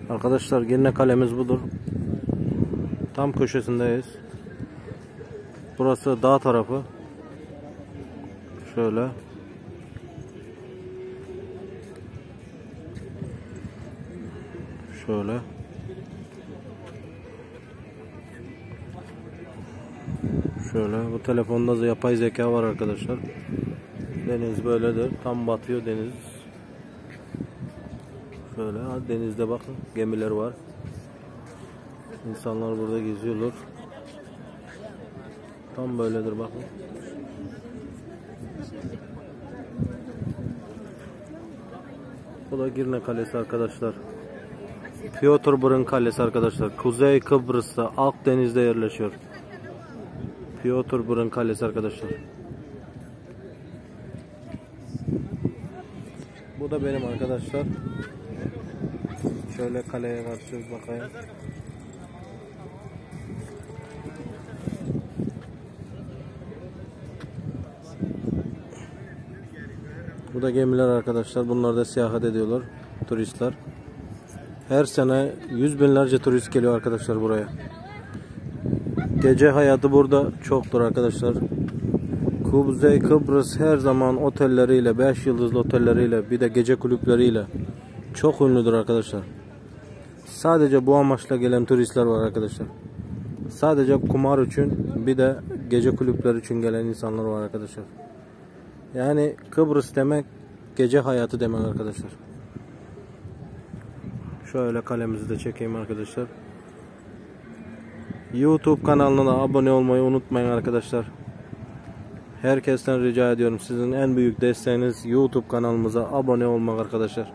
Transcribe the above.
Arkadaşlar yine kalemiz budur. Tam köşesindeyiz. Burası dağ tarafı. Şöyle. Şöyle. Şöyle. Bu telefonda yapay zeka var arkadaşlar. Deniz böyledir. Tam batıyor deniz. Şöyle. Denizde bakın. Gemiler var. İnsanlar burada geziyorlar. Tam böyledir bakın. Bu da Girne Kalesi arkadaşlar. Piotrburun Kalesi arkadaşlar. Kuzey Kıbrıs'ta Akdeniz'de yerleşiyor. Piotrburun Kalesi arkadaşlar. Bu da benim arkadaşlar. Şöyle kaleye karşı bakayım. Bu da gemiler arkadaşlar. Bunlar da seyahat ediyorlar. Turistler. Her sene yüz binlerce turist geliyor arkadaşlar buraya. Gece hayatı burada çoktur arkadaşlar. Kuzey Kıbrıs her zaman otelleriyle, 5 yıldızlı otelleriyle, bir de gece kulüpleriyle çok ünlüdür arkadaşlar. Sadece bu amaçla gelen turistler var arkadaşlar. Sadece kumar için, bir de gece kulüpleri için gelen insanlar var arkadaşlar. Yani Kıbrıs demek gece hayatı demek arkadaşlar. Şöyle kalemizi de çekeyim arkadaşlar. YouTube kanalına da abone olmayı unutmayın arkadaşlar. Herkesten rica ediyorum. Sizin en büyük desteğiniz YouTube kanalımıza abone olmak arkadaşlar.